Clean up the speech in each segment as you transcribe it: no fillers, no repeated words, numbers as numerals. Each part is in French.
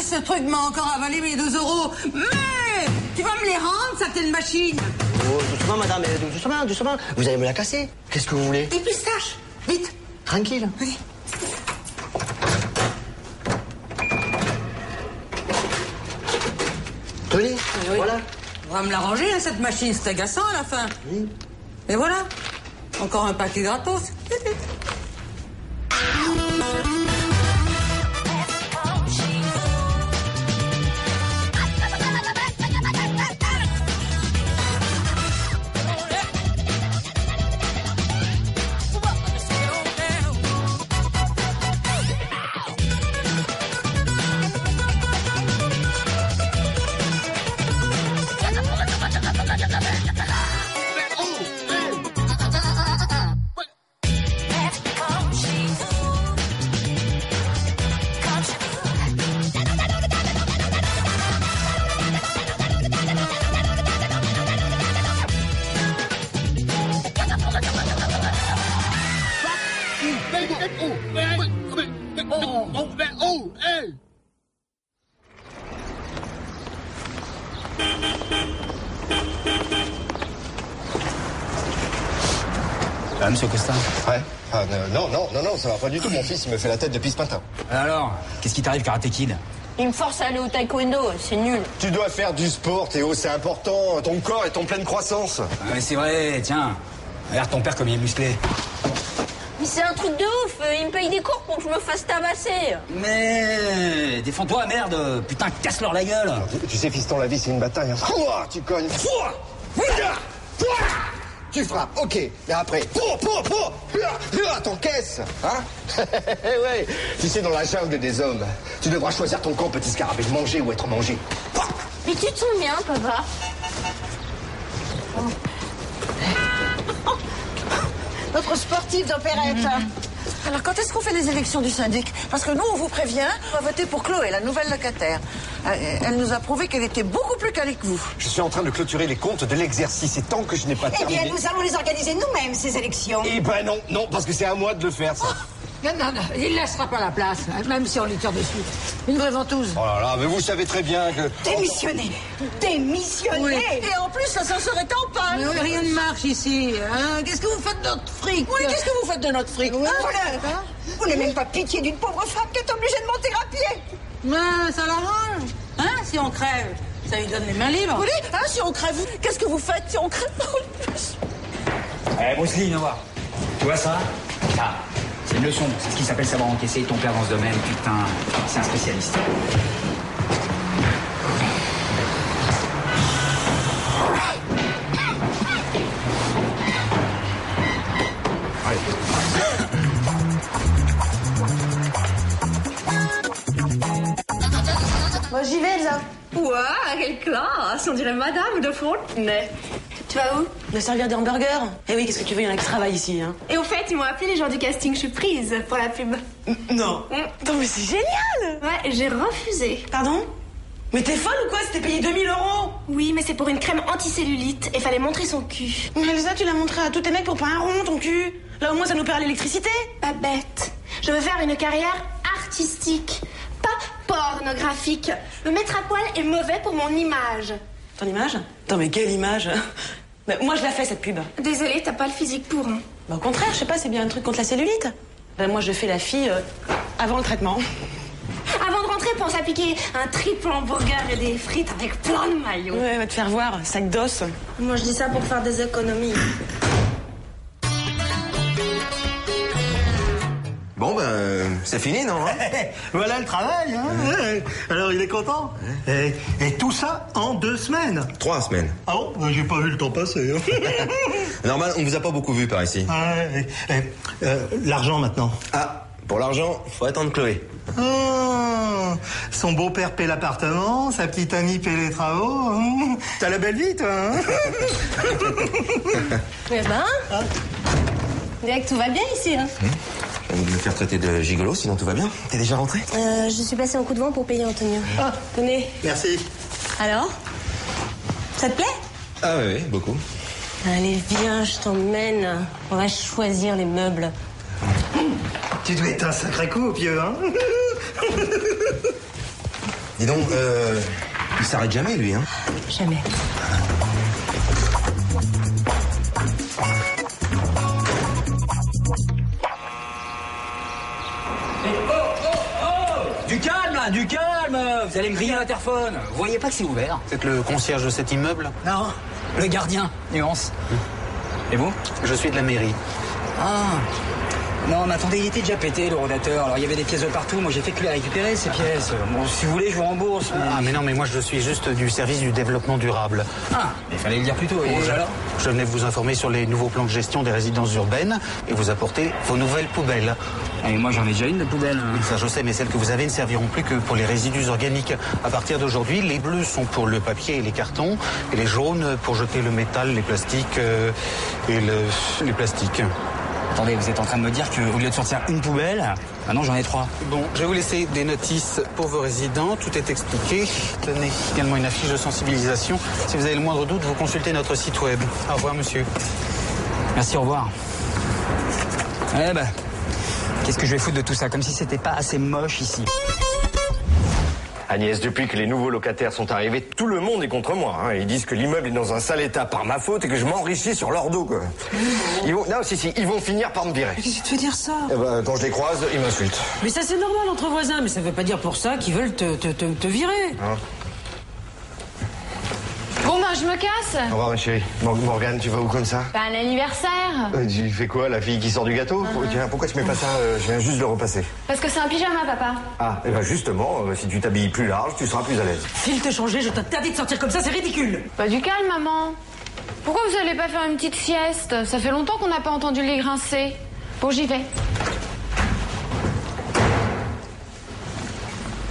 Ce truc m'a encore avalé mes 2 €. Mais tu vas me les rendre, certaines machines. Oh, doucement, madame, doucement. Vous allez me la casser. Qu'est-ce que vous voulez? Des pistaches, vite. Tranquille. Oui. Tenez, Oui. voilà. On va me la ranger, hein, cette machine, c'est agaçant à la fin. Oui. Et voilà. Encore un paquet gratos. Monsieur Costin. Ouais. Ah, non, ça va pas du tout. Mon fils, il me fait la tête depuis ce matin. Alors, qu'est-ce qui t'arrive, Karate Kid? Il me force à aller au taekwondo, c'est nul. Tu dois faire du sport, Théo, c'est important. Ton corps est en pleine croissance. Ah, mais c'est vrai, tiens. Regarde ton père comme il est musclé. Mais c'est un truc de ouf, il me paye des cours pour que je me fasse tabasser. Mais défends-toi, merde. Putain, casse-leur la gueule. Tu sais, fiston, la vie, c'est une bataille. Hein. Fouah, tu cognes. Fouah, tu frappes, ok. Mais après, t'encaisses, hein. Ouais. Tu sais, dans la jungle des hommes, tu devras choisir ton camp, petit scarabée, manger ou être mangé. Mais tu te sens bien, papa. Notre sportif d'opérette. Alors, quand est-ce qu'on fait les élections du syndic? Parce que nous, on vous prévient, on va voter pour Chloé, la nouvelle locataire. Elle nous a prouvé qu'elle était beaucoup plus calée que vous. Je suis en train de clôturer les comptes de l'exercice. Et tant que je n'ai pas terminé... Eh bien, nous allons les organiser nous-mêmes, ces élections. Eh ben non, parce que c'est à moi de le faire, ça. Non, il ne laissera pas la place, même si on lui tire dessus. Une vraie ventouse. Oh là là, mais vous savez très bien que... Démissionner. Oui. Et en plus, l'ascenseur est en panne. Mais rien ne marche ici. Hein. Qu'est-ce que vous faites de notre fric? Oui, qu'est-ce que vous faites de notre fric? Oui. Voleur. Vous n'avez même pas pitié d'une pauvre femme qui est obligée de monter à pied. Mais ça l'arrange. Hein, si on crève, ça lui donne les mains libres. Vous dites, hein, si on crève, qu'est-ce que vous faites si on crève? Bruce Lee, viens voir. Tu vois ça? Ça, c'est une leçon. C'est ce qui s'appelle savoir encaisser. Ton père dans ce domaine, putain, c'est un spécialiste. Moi j'y vais, Elsa. Ouah, quelle classe. On dirait Madame de Fontenay. Tu vas où? Me servir des hamburgers. Eh oui, qu'est-ce que tu veux, il y en a qui travaillent ici, hein. Et au fait, ils m'ont appelé les gens du casting, je suis prise pour la pub. Non. Non, mais c'est génial. Ouais, j'ai refusé. Pardon? Mais t'es folle ou quoi? C'était payé 2000 €. Oui, mais c'est pour une crème anticellulite et fallait montrer son cul. Mais Elsa, tu l'as montré à tous tes mecs pour pas un rond, ton cul. Là, au moins, ça nous perd l'électricité. Pas bête. Je veux faire une carrière artistique, pas pornographique. Me mettre à poil est mauvais pour mon image. Ton image? Attends, mais quelle image? Bah, moi, je la fais, cette pub. Désolée, t'as pas le physique pour. Hein. Bah, au contraire, je sais pas, c'est bien un truc contre la cellulite. Bah, moi, je fais la fille avant le traitement. Avant de rentrer, pense à piquer un triple hamburger et des frites avec plein de maillots. Ouais, va te faire voir, sac d'os. Moi, je dis ça pour faire des économies. Bon, ben, c'est fini, non hein? Voilà le travail, hein. Alors, il est content. Et tout ça en 2 semaines. 3 semaines. Ah bon? J'ai pas vu le temps passer. Normal, on vous a pas beaucoup vu par ici. L'argent, maintenant. Ah, Pour l'argent, faut attendre Chloé. Oh, son beau-père paie l'appartement, sa petite amie paie les travaux. T'as la belle vie, toi, hein? Eh ben, on dirait que tout va bien ici, hein. Je viens de me faire traiter de gigolo, sinon tout va bien. T'es déjà rentré? Je suis passée en coup de vent pour payer Antonio. Ah. Tenez. Merci. Alors? Ça te plaît? Ah oui, beaucoup. Allez, viens, je t'emmène. On va choisir les meubles. Tu dois être un sacré coup, pieux, hein? Dis donc, il s'arrête jamais, lui, hein? Jamais. Du calme, là, du calme. Vous allez me griller l'interphone. Vous voyez pas que c'est ouvert? Vous êtes le concierge de cet immeuble? Non, le gardien, nuance. Et vous? Je suis de la mairie. Ah. Non, mais attendez, il était déjà pété, le rodateur. Alors, il y avait des pièces de partout. Moi, j'ai fait que les récupérer, ces pièces. Bon, si vous voulez, je vous rembourse. Mais... Ah, mais non, mais moi, je suis juste du service du développement durable. Ah, mais il fallait le dire plus tôt. Et alors? Je venais vous informer sur les nouveaux plans de gestion des résidences urbaines et vous apporter vos nouvelles poubelles. Et moi, j'en ai déjà une de poubelle. Ça, je sais, mais celles que vous avez ne serviront plus que pour les résidus organiques. À partir d'aujourd'hui, les bleus sont pour le papier et les cartons, et les jaunes pour jeter le métal, les plastiques les plastiques. Attendez, vous êtes en train de me dire qu'au lieu de sortir une poubelle, maintenant j'en ai 3. Bon, je vais vous laisser des notices pour vos résidents. Tout est expliqué. Tenez également une affiche de sensibilisation. Si vous avez le moindre doute, vous consultez notre site web. Au revoir, monsieur. Merci, au revoir. Eh ben, qu'est-ce que je vais foutre de tout ça? Comme si c'était pas assez moche ici. Agnès, depuis que les nouveaux locataires sont arrivés, tout le monde est contre moi. Hein. Ils disent que l'immeuble est dans un sale état par ma faute et que je m'enrichis sur leur dos, quoi. Ils vont finir par me virer. Qu'est-ce que tu te fais dire ça? Eh ben, quand je les croise, ils m'insultent. Mais ça, c'est normal entre voisins, mais ça veut pas dire pour ça qu'ils veulent te virer. Hein? Bon, ben, je me casse. Au revoir, ma chérie. Morgane, tu vas où comme ça? Pas un anniversaire. Tu fais quoi, la fille qui sort du gâteau? Tiens, pourquoi tu mets pas ça? Je viens juste de le repasser. Parce que c'est un pyjama, papa. Ah, et ben justement, si tu t'habilles plus large, tu seras plus à l'aise. File te changer, je t'interdis de sortir comme ça, c'est ridicule. Pas du calme, maman. Pourquoi vous allez pas faire une petite sieste? Ça fait longtemps qu'on n'a pas entendu les grincer. Bon, j'y vais.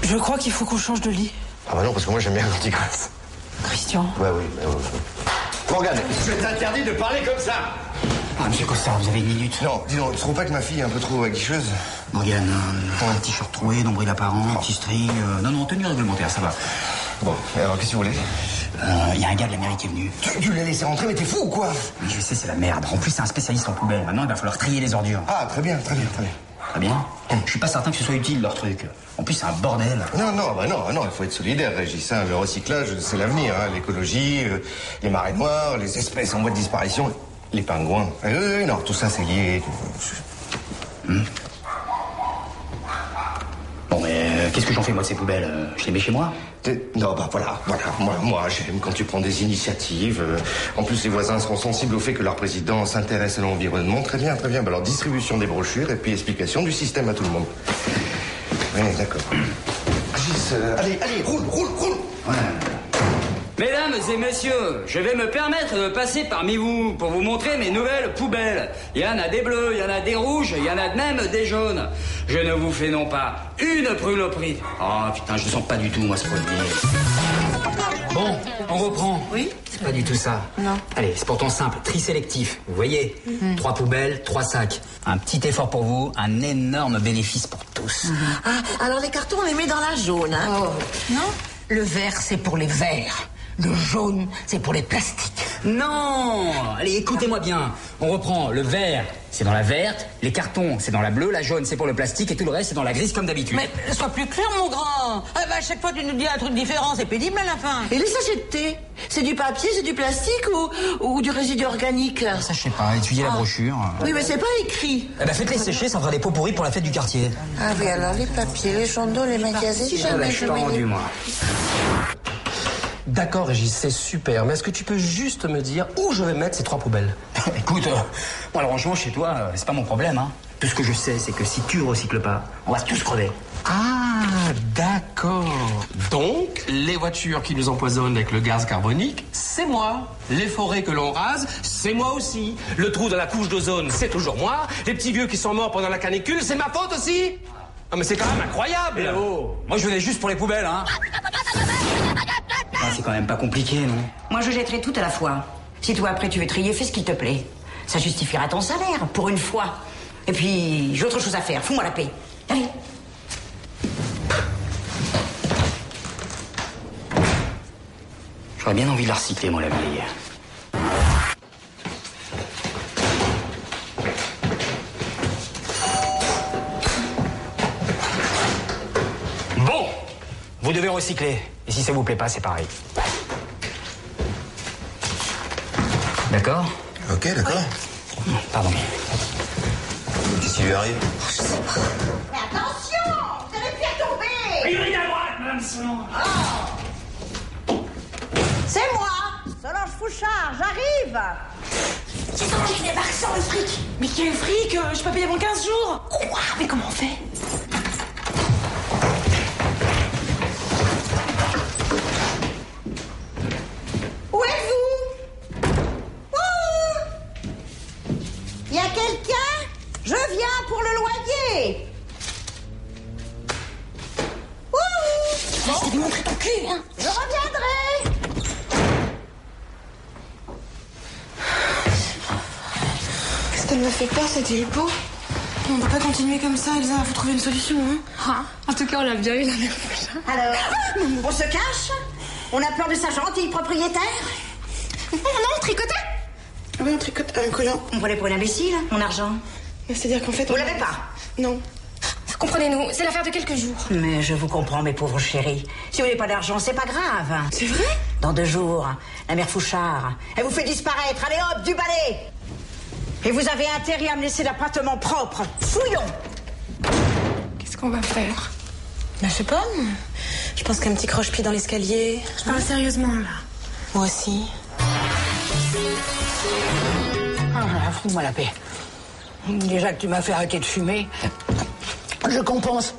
Je crois qu'il faut qu'on change de lit. Ah bah non, parce que moi j'aime bien quand il grince. Christian. Ouais, oui. Morgane, je t'interdis de parler comme ça. Ah, monsieur Costa, vous avez une minute. Non, dis donc, tu trouves pas que ma fille est un peu trop aguicheuse? Morgane, un t-shirt troué, nombril apparent, petit string. Non, tenue réglementaire, ça va. Bon, alors qu'est-ce que vous voulez? Il y a un gars de la mairie qui est venu. Tu l'as laissé rentrer, mais t'es fou ou quoi? Oui, je sais, c'est la merde. En plus, c'est un spécialiste en poubelle. Maintenant, il va falloir trier les ordures. Ah, très bien. Très bien. Je suis pas certain que ce soit utile, leur truc. En plus, c'est un bordel. Non, il faut être solidaire, Régis. Hein. Le recyclage, c'est l'avenir. Hein. L'écologie, les marées noires, les espèces en voie de disparition, les pingouins. Non, tout ça, c'est lié. Bon, mais qu'est-ce que j'en fais, moi, de ces poubelles? Je les mets chez moi? Non, bah voilà. Moi, j'aime quand tu prends des initiatives. En plus, les voisins seront sensibles au fait que leur président s'intéresse à l'environnement. Très bien. Bah, alors, distribution des brochures et puis explication du système à tout le monde. Oui, d'accord. Régis, allez, roule. Ouais. Mesdames et messieurs, je vais me permettre de passer parmi vous pour vous montrer mes nouvelles poubelles. Il y en a des bleus, il y en a des rouges, il y en a même des jaunes. Je ne vous fais non pas une pruloperie. Oh putain, je ne sens pas du tout, moi, ce produit. Bon, on reprend. Oui? C'est pas du tout ça. Non. Allez, c'est pourtant simple, tri sélectif. Vous voyez, 3 poubelles, 3 sacs. Un petit effort pour vous, un énorme bénéfice pour tous. Ah, alors les cartons, on les met dans la jaune, hein? Oh. Non? Le vert, c'est pour les verts. Le jaune, c'est pour les plastiques. Non! Allez, écoutez-moi bien. On reprend le vert, c'est dans la verte, les cartons, c'est dans la bleue, la jaune, c'est pour le plastique, et tout le reste, c'est dans la grise comme d'habitude. Mais sois plus clair, mon grand. Ah bah, à chaque fois, tu nous dis un truc différent, c'est pénible à la fin. Et les sachets de thé? C'est du papier, c'est du plastique ou du résidu organique? Ça, je sais pas, étudiez la brochure. Oui, mais c'est pas écrit. Eh ben, faites-les sécher, ça fera des pots pourris pour la fête du quartier. Ah oui, alors les papiers, les chandons, les magazines, Je suis tendu, moi. D'accord, Régis, c'est super. Mais est-ce que tu peux juste me dire où je vais mettre ces 3 poubelles? Écoute, moi, le rangement chez toi, c'est pas mon problème, hein. Tout ce que je sais, c'est que si tu recycles pas, on va tous crever. Ah, D'accord. Donc, les voitures qui nous empoisonnent avec le gaz carbonique, c'est moi. Les forêts que l'on rase, c'est moi aussi. Le trou dans la couche d'ozone, c'est toujours moi. Les petits vieux qui sont morts pendant la canicule, c'est ma faute aussi. Ah mais c'est quand même incroyable. Eh oh, moi je venais juste pour les poubelles, hein. C'est quand même pas compliqué, non? Moi, je jetterai tout à la fois. Si toi, après, tu veux trier, fais ce qu'il te plaît. Ça justifiera ton salaire, pour une fois. Et puis, j'ai autre chose à faire. Fous-moi la paix. Allez. J'aurais bien envie de la recycler, moi, la vieille. Bon, vous devez recycler. Et si ça vous plaît pas, c'est pareil. D'accord? Ok, d'accord. Pardon. Qu'est-ce qui lui arrive? Je sais pas. Mais attention, vous allez faire tomber. Priorité à droite, madame Solange. Oh. C'est moi, Solange Fouchard, j'arrive. C'est toi qui débarque sans le fric. Mais quel fric? Je suis pas payé avant 15 jours. Quoi? Mais comment on fait? Où êtes-vous? Il y a quelqu'un? Je viens pour le loyer. Je t'ai montré ton cul, hein. Je reviendrai. Qu'est-ce qu'elle me fait peur, cette hypo? On ne peut pas continuer comme ça, Elsa. Faut trouver une solution, hein. En tout cas, on l'a bien eu, la mère. Alors, on se cache? On a peur de sa gentille propriétaire? Non, tricoter. Oui, on tricote un collant. On prenait pour une imbécile, mon argent. C'est-à-dire qu'en fait... Vous l'avez pas? Non. Comprenez-nous, c'est l'affaire de quelques jours. Mais je vous comprends, mes pauvres chéris. Si vous n'avez pas d'argent, c'est pas grave. C'est vrai? Dans 2 jours, la mère Fouchard, elle vous fait disparaître. Allez hop, du balai. Et vous avez intérêt à me laisser l'appartement propre. Fouillons. Qu'est-ce qu'on va faire? Ben, je sais pas. Je pense qu'un petit croche-pied dans l'escalier. Je parle sérieusement, là. Moi aussi. Ah, fous-moi la paix. Déjà que tu m'as fait arrêter de fumer, je compense.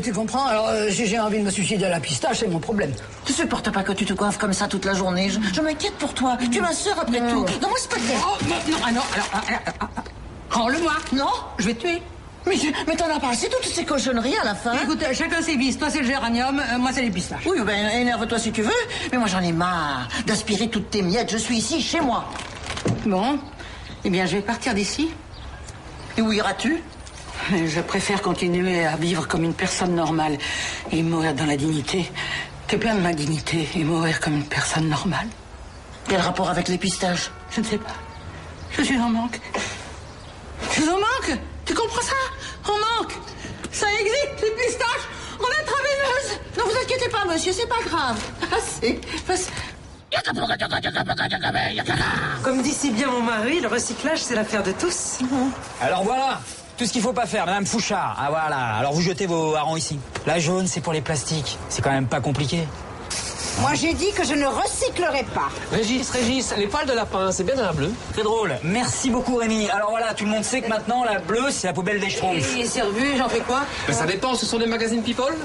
Tu comprends? Alors, si j'ai envie de me suicider à la pistache, c'est mon problème. Tu supportes pas que tu te coiffes comme ça toute la journée. Je m'inquiète pour toi. Tu es ma sœur après tout. Non, moi, c'est pas clair. Oh, non, alors, rends-le-moi. Non, je vais te tuer. Mais t'en as pas assez toutes ces cochonneries à la fin. Écoute, chacun ses vices. Toi, c'est le géranium, moi, c'est les pistaches. Oui, ben, énerve-toi si tu veux. Mais moi, j'en ai marre d'aspirer toutes tes miettes. Je suis ici, chez moi. Bon, eh bien, je vais partir d'ici. Et où iras-tu? Je préfère continuer à vivre comme une personne normale et mourir dans la dignité que perdre ma dignité et mourir comme une personne normale. Quel rapport avec les pistaches? Je ne sais pas. Je suis en manque. Je suis en manque. Tu comprends ça? En manque. Ça existe, les pistaches. On est intraveineuse. Ne vous inquiétez pas, monsieur, c'est pas grave. Comme dit si bien mon mari, le recyclage, c'est l'affaire de tous. Alors voilà, tout ce qu'il faut pas faire, madame Fouchard. Ah voilà, alors vous jetez vos harengs ici. La jaune, c'est pour les plastiques. C'est quand même pas compliqué. Moi, j'ai dit que je ne recyclerai pas. Régis, les poils de lapin, c'est bien dans la bleue. Très drôle. Merci beaucoup, Rémi. Alors voilà, tout le monde sait que maintenant, la bleue, c'est la poubelle des schtroumpfs. Et c'est revu, j'en fais quoi? Mais ça dépend, ce sont des magazines People.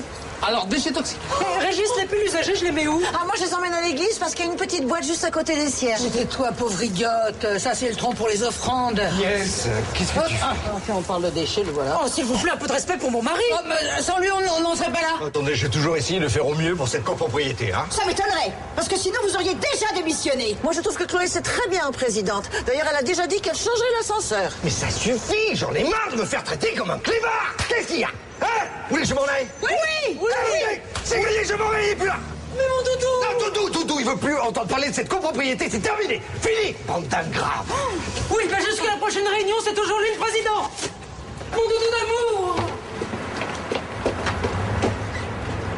Alors, déchets toxiques. Régis, les plus usagés, je les mets où? Ah, moi, je les emmène à l'église parce qu'il y a une petite boîte juste à côté des cierges. C'était toi, pauvre idiote. Ça, c'est le tronc pour les offrandes. Yes, qu'est-ce que tu fais? Enfin, on parle de déchets, le voilà. Oh, s'il vous plaît, un peu de respect pour mon mari. Oh, mais sans lui, on n'en serait pas là. Attendez, j'ai toujours essayé de faire au mieux pour cette copropriété, hein. Ça m'étonnerait, parce que sinon vous auriez déjà démissionné. Moi, je trouve que Chloé, c'est très bien, présidente. D'ailleurs, elle a déjà dit qu'elle changerait l'ascenseur. Mais ça suffit, j'en ai marre de me faire traiter comme un clébard. Qu'est-ce qu'il y a? Hein? Vous voulez que je m'en aille? Oui. C'est gagné, je m'en aille, il est plus là. Mais mon doudou! Non, Doudou, il veut plus entendre parler de cette copropriété, c'est terminé. Fini, bande d'ingrats. Oui, ben jusqu'à la prochaine réunion, c'est toujours lui le président. Mon doudou d'amour!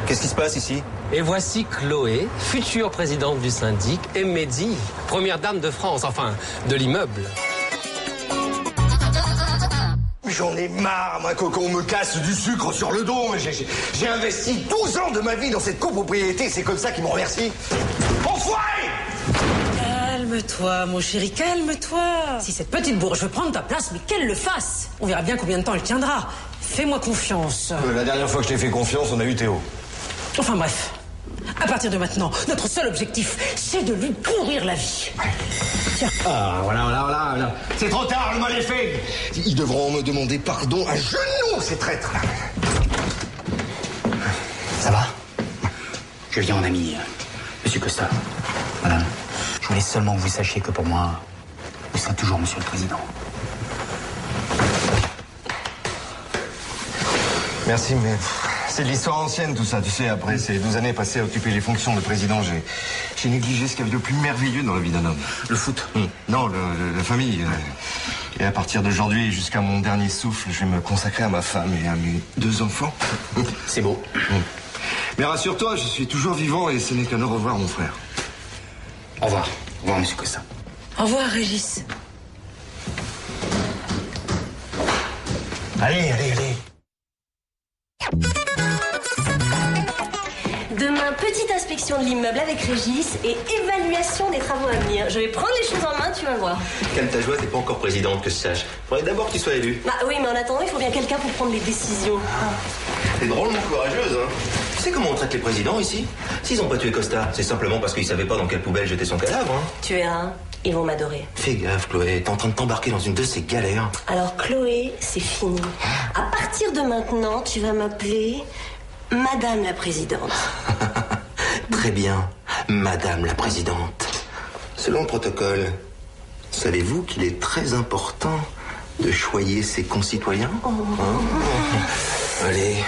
Qu'est-ce qui se passe ici? Et voici Chloé, future présidente du syndic, et Mehdi, première dame de France, enfin, de l'immeuble. J'en ai marre, moi, qu'on me casse du sucre sur le dos. J'ai investi 12 ans de ma vie dans cette copropriété, c'est comme ça qu'ils me remercient. Enfoiré! Calme-toi, mon chéri, calme-toi. Si cette petite bourge veut prendre ta place, mais qu'elle le fasse. On verra bien combien de temps elle tiendra. Fais-moi confiance. La dernière fois que je t'ai fait confiance, on a eu Théo. Enfin bref, à partir de maintenant, notre seul objectif, c'est de lui pourrir la vie. Tiens. Ah, voilà. C'est trop tard, le mal est fait. Ils devront me demander pardon à genoux, ces traîtres. Ça va? Je viens en ami, Monsieur Costa. Madame, je voulais seulement que vous sachiez que pour moi, vous serez toujours Monsieur le Président. Merci, mais c'est de l'histoire ancienne tout ça. Tu sais, après ces 12 années passées à occuper les fonctions de président, j'ai négligé ce qu'il y avait de plus merveilleux dans la vie d'un homme. Le foot? Non, la famille. Et à partir d'aujourd'hui, jusqu'à mon dernier souffle, je vais me consacrer à ma femme et à mes 2 enfants. C'est beau. Mais rassure-toi, je suis toujours vivant et ce n'est qu'un au revoir, mon frère. Au revoir. Au revoir, Monsieur Costa. Au revoir, Régis. Allez. Demain, petite inspection de l'immeuble avec Régis et évaluation des travaux à venir. Je vais prendre les choses en main, tu vas voir. Calme ta joie, t'es pas encore présidente, que je sache. Faudrait d'abord que tu sois élue. Bah oui, mais en attendant, il faut bien quelqu'un pour prendre les décisions. T'es drôlement courageuse, hein. Tu sais comment on traite les présidents ici? S'ils ont pas tué Costa, c'est simplement parce qu'ils savaient pas dans quelle poubelle jeter son cadavre, hein. Tu verras, ils vont m'adorer. Fais gaffe, Chloé, t'es en train de t'embarquer dans une de ces galères. Alors, Chloé, c'est fini. À partir de maintenant, tu vas m'appeler Madame la Présidente. Très bien, Madame la Présidente. Selon le protocole, savez-vous qu'il est très important de choyer ses concitoyens? Allez,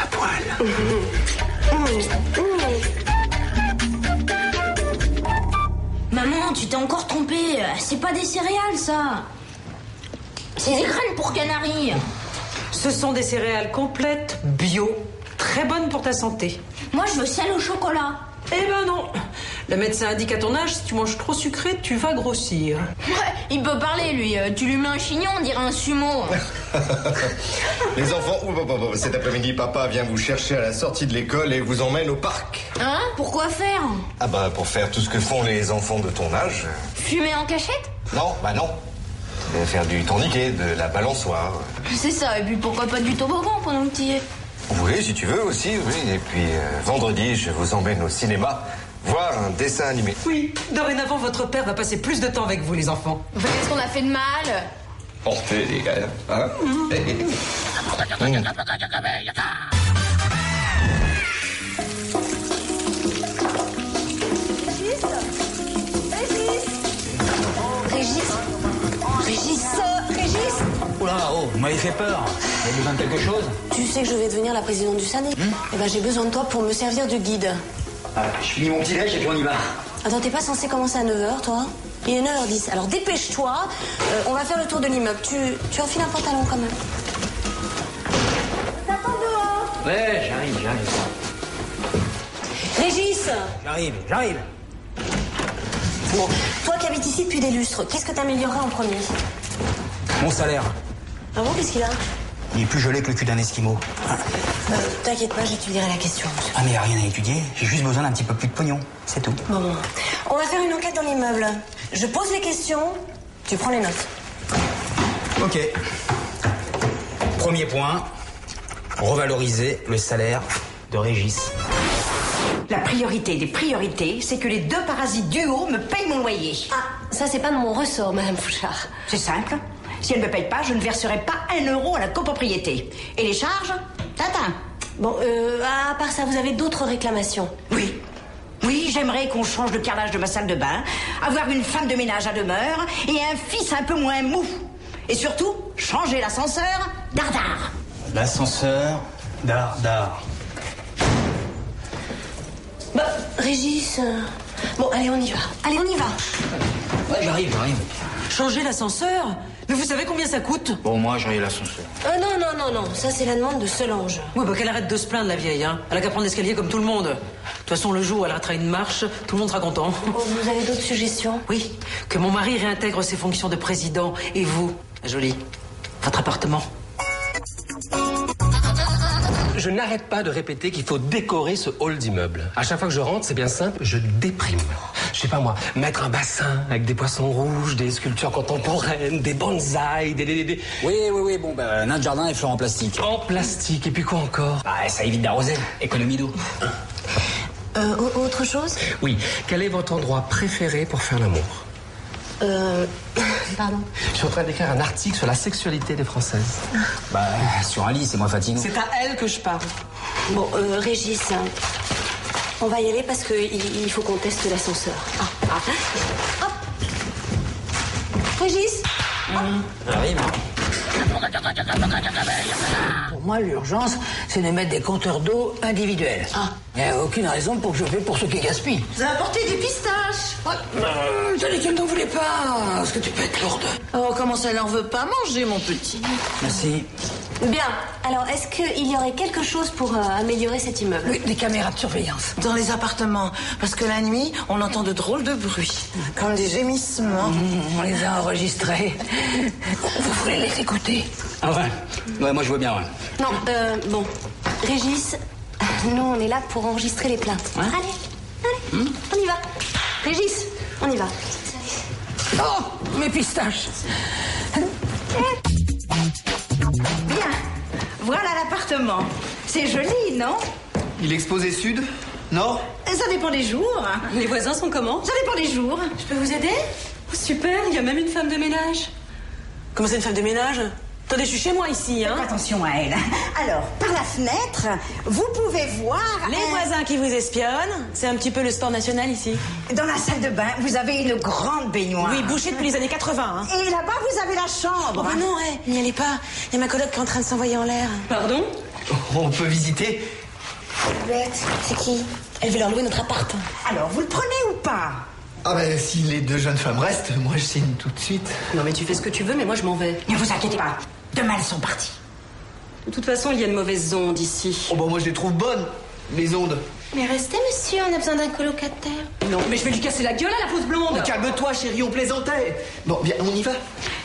à poil. Maman, tu t'es encore trompée. C'est pas des céréales, ça. C'est des graines pour canaris. Ce sont des céréales complètes, bio, très bonnes pour ta santé. Moi, je veux celle au chocolat. Eh ben non. Le médecin a dit qu'à ton âge, si tu manges trop sucré, tu vas grossir. Ouais, il peut parler, lui. Tu lui mets un chignon, on dirait un sumo. Les enfants, cet après-midi, papa vient vous chercher à la sortie de l'école et vous emmène au parc. Hein? Pourquoi faire? Ah bah, pour faire tout ce que font les enfants de ton âge. Fumer en cachette? Non, bah non. Faire du tourniquet, de la balançoire. C'est ça, et puis pourquoi pas du toboggan pendant que t'y es? Oui, si tu veux aussi, oui. Et puis, vendredi, je vous emmène au cinéma voir un dessin animé. Oui, dorénavant, votre père va passer plus de temps avec vous, les enfants. Qu'est-ce qu'on a fait de mal? Portez, les gars, hein. Régis. Oula, vous m'avez fait peur. Vous avez besoin de quelque chose? Tu sais que je vais devenir la présidente du syndic. Eh ben, j'ai besoin de toi pour me servir de guide. Je finis mon petit déj et puis on y va. Attends, t'es pas censé commencer à 9h, toi? Il est 9h10. Alors dépêche-toi. On va faire le tour de l'immeuble. Tu enfiles un pantalon quand même. T'attends dehors. Ouais, j'arrive. Régis. J'arrive. Bon, toi qui habites ici depuis des lustres, qu'est-ce que t'améliorerais en premier? Mon salaire. Ah bon, qu'est-ce qu'il a? Il est plus gelé que le cul d'un esquimau. T'inquiète pas, j'étudierai la question. Ah mais y a rien à étudier. J'ai juste besoin d'un petit peu plus de pognon. C'est tout. Bon. On va faire une enquête dans l'immeuble. Je pose les questions, tu prends les notes. Ok. Premier point, revaloriser le salaire de Régis. La priorité des priorités, c'est que les 2 parasites du haut me payent mon loyer. Ah, ça c'est pas de mon ressort, Madame Fouchard. C'est simple. Si elle ne me paye pas, je ne verserai pas 1 euro à la copropriété. Et les charges? Tintin. Bon, à part ça, vous avez d'autres réclamations? Oui, j'aimerais qu'on change le carrelage de ma salle de bain, avoir une femme de ménage à demeure et un fils un peu moins mou. Et surtout, changer l'ascenseur dardard. L'ascenseur dardard. Bah, Régis... Bon, allez, on y va. Ouais, j'arrive. Changer l'ascenseur? Mais vous savez combien ça coûte? Bon, moi, j'ai l'ascenseur. Non. Ça, c'est la demande de Solange. Oui, bah qu'elle arrête de se plaindre, la vieille, hein. Elle a qu'à prendre l'escalier comme tout le monde. De toute façon, le jour où elle ratera une marche, tout le monde sera content. Oh, vous avez d'autres suggestions? Oui, que mon mari réintègre ses fonctions de président. Et vous, jolie, votre appartement. Je n'arrête pas de répéter qu'il faut décorer ce hall d'immeuble. À chaque fois que je rentre, c'est bien simple, je déprime. Je sais pas moi, mettre un bassin avec des poissons rouges, des sculptures contemporaines, des bonsaïs, des... Oui, bon, bah, notre jardin est fait en plastique. En plastique, et puis quoi encore? Bah, ça évite d'arroser. Économie d'eau. Autre chose? Oui, quel est votre endroit préféré pour faire l'amour? Pardon. Je suis en train d'écrire un article sur la sexualité des Françaises. Bah, sur un lit, c'est moins fatigant. C'est à elle que je parle. Bon, Régis, on va y aller parce qu'il faut qu'on teste l'ascenseur. Hop. Régis. Arrive. Pour moi, l'urgence, c'est de mettre des compteurs d'eau individuels. Il n'y a aucune raison pour que je paie pour ceux qui gaspillent. Vous avez apporté des pistaches. T'as dit qu'elle n'en voulait pas. Est-ce que tu peux être lourde? Oh, comment ça, elle n'en veut pas manger, mon petit? Merci. Bien. Alors, est-ce qu'il y aurait quelque chose pour améliorer cet immeuble? Oui, des caméras de surveillance. Dans les appartements, parce que la nuit, on entend de drôles de bruits, comme des gémissements. On les a enregistrés. Vous voulez les écouter? Ah ouais? Ouais, moi je vois bien, ouais. Non, bon. Régis, nous, on est là pour enregistrer les plaintes. Ouais. Allez, on y va. Régis, on y va. Oh, mes pistaches. Bien. Voilà l'appartement. C'est joli, non? Il est exposé sud? Nord? Ça dépend des jours. Les voisins sont comment? Ça dépend des jours. Je peux vous aider? Oh, super, il y a même une femme de ménage. Comment c'est une femme de ménage? Attendez, je suis chez moi ici, hein. Faites attention à elle. Alors, par la fenêtre, vous pouvez voir... Les voisins qui vous espionnent, c'est un petit peu le sport national ici. Dans la salle de bain, vous avez une grande baignoire. Oui, bouchée depuis les années 80, hein. Et là-bas, vous avez la chambre. Oh, bah non, n'y allez pas. Il y a ma coloc qui est en train de s'envoyer en l'air. Pardon? On peut visiter? Bête, c'est qui? Elle veut leur louer notre appart. Alors, vous le prenez ou pas? Ah ben, si les deux jeunes femmes restent, moi je signe tout de suite. Non, mais tu fais ce que tu veux, mais moi je m'en vais. Ne vous inquiétez pas. Demain, elles sont parties. De toute façon, il y a de mauvaises ondes ici. Oh bah moi je les trouve bonnes, les ondes. Mais restez, monsieur, on a besoin d'un colocataire. Non, mais je vais lui casser la gueule à la fausse blonde. Calme-toi, chérie, on plaisantait. Bon, bien, on y va.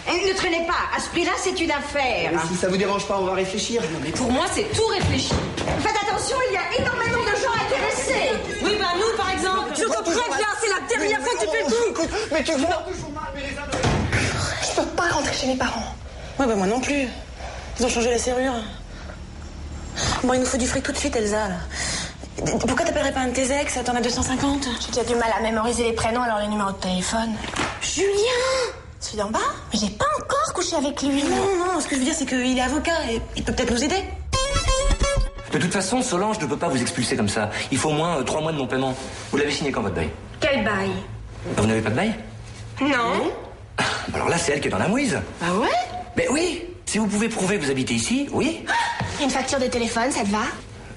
Et ne traînez pas. À ce prix-là, c'est une affaire. Mais si ça vous dérange pas, on va réfléchir. Non, mais pour moi, c'est tout réfléchi. Faites attention, il y a énormément de gens intéressés. Oui, bah nous, par exemple. Je te préviens, c'est la dernière fois que tu fais le coup. Mais tu vois... Je peux pas rentrer chez mes parents. Ouais, bah moi non plus. Ils ont changé la serrure. Bon, il nous faut du fric tout de suite, Elsa, là. Pourquoi t'appellerais pas un de tes ex? T'en as 250? J'ai déjà du mal à mémoriser les prénoms alors les numéros de téléphone. Julien! Celui d'en bas? Mais j'ai pas encore couché avec lui. Non, ce que je veux dire, c'est qu'il est avocat et il peut peut-être nous aider. De toute façon, Solange ne peut pas vous expulser comme ça. Il faut au moins 3 mois de non-paiement. Vous l'avez signé quand, votre bail? Quel bail? Vous n'avez pas de bail? Non. Alors là, c'est elle qui est dans la mouise. Ah ouais? Mais oui. Si vous pouvez prouver que vous habitez ici, oui. Une facture de téléphone, ça te va?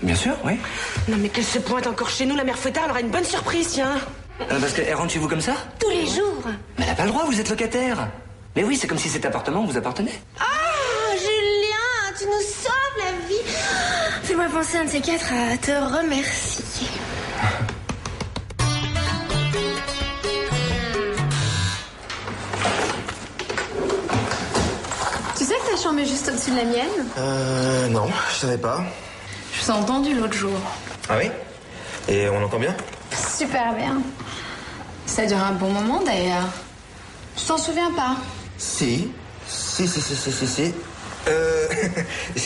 Bien sûr, oui. Non, mais qu'elle se pointe encore chez nous, la mère Fouettard, elle aura une bonne surprise, tiens. Parce qu'elle rentre chez vous comme ça? Tous les jours. Mais elle n'a pas le droit, vous êtes locataire. Mais oui, c'est comme si cet appartement vous appartenait. Ah, Julien, tu nous sauves la vie. Fais-moi penser un de ces quatre à te remercier. Tu sais que ta chambre est juste au-dessus de la mienne? Non, je savais pas. Je vous ai entendu l'autre jour. Ah oui? Et on entend bien? Super bien. Ça dure un bon moment d'ailleurs. Tu t'en souviens pas? Si.